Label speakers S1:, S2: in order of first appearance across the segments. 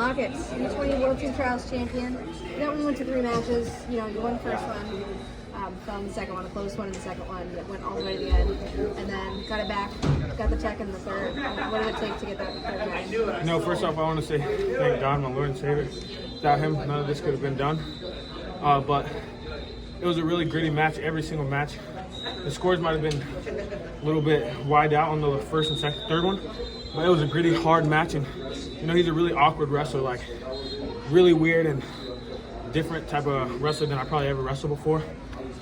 S1: Lockett, U20 World Team Trials champion. That one went to 3 matches. You won the first one, fell in the second one, a close one in the second one, that went all the way to the end, and then got it back, got the tech in the third. What did it take to get that third match?
S2: First off, I want to say thank God, my Lord and Savior. Without him, none of this could have been done. But it was a really gritty match, every single match. The scores might have been a little bit wide out on the first and third one, but it was a gritty, hard match. And he's a really awkward wrestler, like really weird and different type of wrestler than I probably ever wrestled before.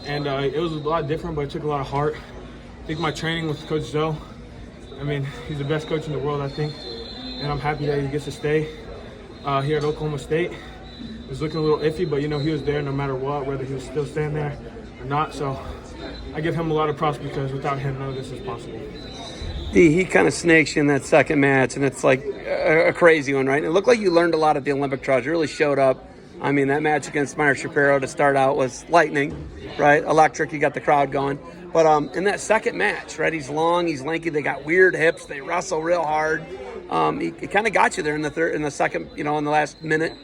S2: And it was a lot different, but it took a lot of heart. I think my training with Coach Zoe, he's the best coach in the world, I think. And I'm happy that he gets to stay here at Oklahoma State. It was looking a little iffy, but he was there no matter what, whether he was still staying there or not. So I give him a lot of props because without him, none of this is possible.
S3: He kind of snakes you in that second match, and it's like a crazy one, right? And it looked like you learned a lot at the Olympic trials. You really showed up. That match against Meyer Shapiro to start out was lightning, right? Electric, you got the crowd going. But in that second match, right, he's long, he's lanky, they got weird hips, they wrestle real hard. He kind of got you there in the second, in the last minute.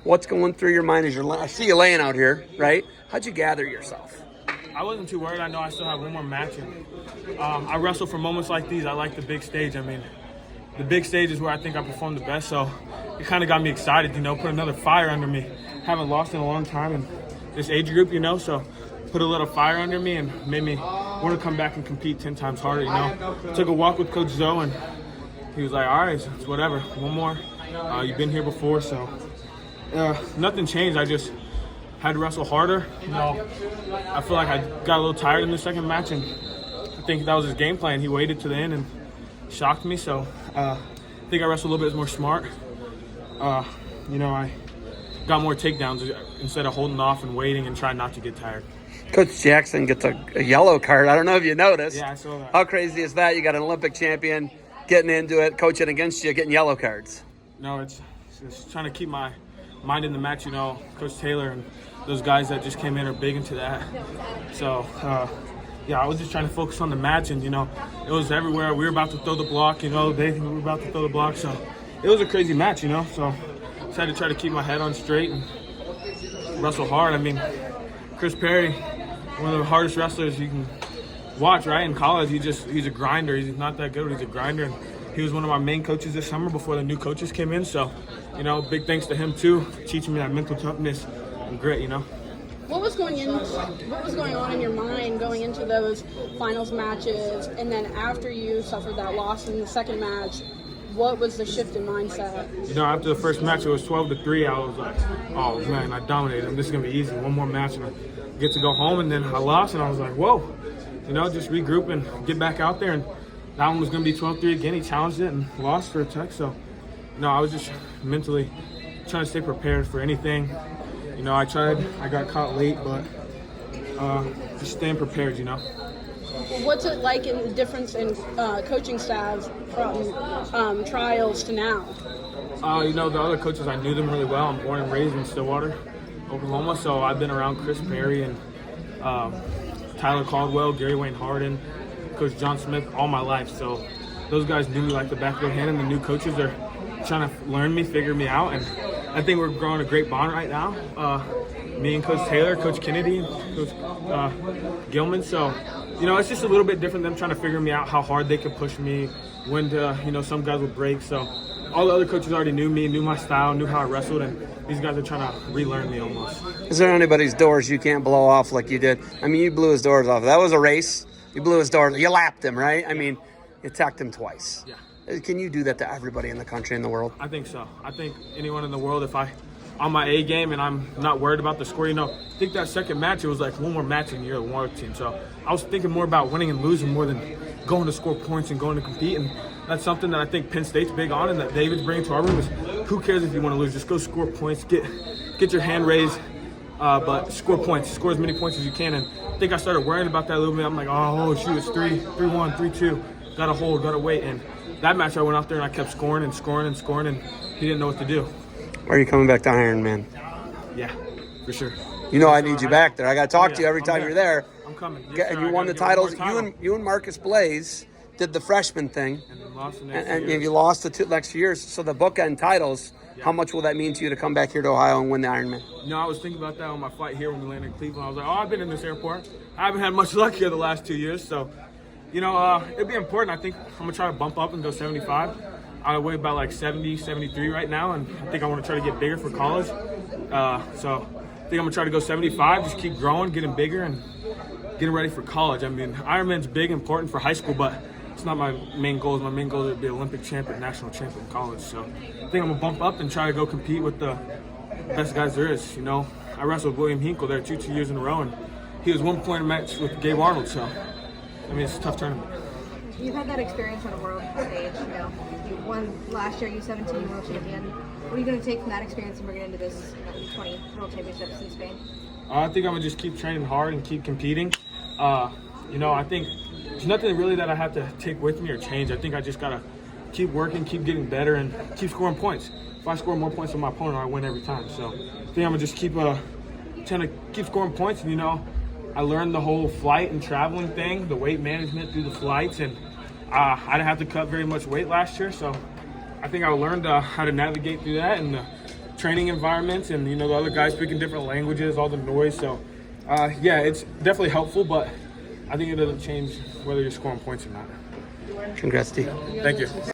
S3: What's going through your mind as I see you laying out here, right? How'd you gather yourself?
S2: I wasn't too worried. I know I still have one more match. And, I wrestle for moments like these. I like the big stage. The big stage is where I think I perform the best. So it kind of got me excited, put another fire under me. Haven't lost in a long time in this age group, so put a little fire under me and made me want to come back and compete 10 times harder, Took a walk with Coach Zoe and he was like, all right, it's whatever, one more. You've been here before, so nothing changed. I just had to wrestle harder. I feel like I got a little tired in the second match, and I think that was his game plan. He waited to the end and shocked me, so I think I wrestled a little bit more smart. I got more takedowns instead of holding off and waiting and trying not to get tired.
S3: Coach Jackson gets a yellow card. I don't know if you noticed.
S2: Yeah, I saw that.
S3: How crazy is that? You got an Olympic champion getting into it, coaching against you, getting yellow cards.
S2: No, it's just trying to keep my mind in the match. Coach Taylor and those guys that just came in are big into that. So, I was just trying to focus on the match, and, it was everywhere. We were about to throw the block, they think we were about to throw the block. So it was a crazy match, So just had to try to keep my head on straight and wrestle hard. Chris Perry, one of the hardest wrestlers you can watch, right? In college, he's a grinder. He's not that good, but he's a grinder. And he was one of my main coaches this summer before the new coaches came in. So, big thanks to him too, teaching me that mental toughness and grit,
S1: What was going on in your mind going into those finals matches, and then after you suffered that loss in the second match? What was the shift in mindset?
S2: After the first match, it was 12-3. I was like, oh man, I dominated him. This is gonna be easy. One more match and I get to go home. And then I lost, and I was like, whoa. Just regroup and get back out there. And that one was gonna be 12-3 again. He challenged it and lost for a tech. So, I was just mentally trying to stay prepared for anything. I tried. I got caught late, but just staying prepared.
S1: What's it like in the difference in coaching staffs from trials to now?
S2: The other coaches, I knew them really well. I'm born and raised in Stillwater, Oklahoma, so I've been around Chris Perry and Tyler Caldwell, Gary Wayne Harden, Coach John Smith all my life. So those guys knew me like the back of their hand, and the new coaches are trying to learn me, figure me out, and I think we're growing a great bond right now. Me and Coach Taylor, Coach Kennedy, Coach Gilman. So, it's just a little bit different. Them trying to figure me out, how hard they could push me, when to, some guys would break. So all the other coaches already knew me, knew my style, knew how I wrestled, and these guys are trying to relearn me almost.
S3: Is there anybody's doors you can't blow off like you did? You blew his doors off. That was a race. You blew his doors. You lapped him, right? You attacked him twice.
S2: Yeah.
S3: Can you do that to everybody in the country and the world?
S2: I think so. I think anyone in the world, if I on my A game and I'm not worried about the score, I think that second match, it was like one more match and you're the one team. So I was thinking more about winning and losing more than going to score points and going to compete. And that's something that I think Penn State's big on and that David's bringing to our room is who cares if you want to lose? Just go score points, get your hand raised, but score points, score as many points as you can. And I think I started worrying about that a little bit. I'm like, oh shoot, it's 3-1, 3-2, gotta hold, gotta wait. And that match I went out there and I kept scoring and scoring and scoring, and he didn't know what to do.
S3: Are you coming back to Iron Man?
S2: Yeah, for sure.
S3: I need you back there. I got to talk to you every time you're there.
S2: I'm coming.
S3: And you won the titles. You and Marcus Blaze did the freshman thing,
S2: and then lost the next
S3: and
S2: year.
S3: you lost the 2 next years. So the bookend titles, how much will that mean to you to come back here to Ohio and win the Ironman?
S2: You know, I was thinking about that on my flight here when we landed in Cleveland. I was like, oh, I've been in this airport. I haven't had much luck here the last 2 years. So, you know, it'd be important. I think I'm going to try to bump up and go 75. I weigh about like 70, 73 right now, and I think I want to try to get bigger for college. So I think I'm going to try to go 75, just keep growing, getting bigger, and getting ready for college. I mean, Ironman's big, important for high school, but it's not my main goal. My main goal is to be Olympic champion, national champion in college. So I think I'm going to bump up and try to go compete with the best guys there is. You know, I wrestled William Hinkle there two years in a row, and he was 1 point a match with Gabe Arnold. So, I mean, it's a tough tournament.
S1: You've had that experience on a world stage, you know. You won last year, U17 world champion. What are you going to take from that experience and bring it into this U20 world championships in Spain?
S2: I think I'm going to just keep training hard and keep competing. You know, I think there's nothing really that I have to take with me or change. I think I just got to keep working, keep getting better, and keep scoring points. If I score more points than my opponent, I win every time. So I think I'm going to just keep trying to keep scoring points. And, you know, I learned the whole flight and traveling thing, the weight management through the flights, and I didn't have to cut very much weight last year. So I think I learned how to navigate through that and the training environments, and, you know, the other guys speaking different languages, all the noise. So, yeah, it's definitely helpful, but I think it doesn't change whether you're scoring points or not.
S3: Congrats, Steve.
S2: Thank you.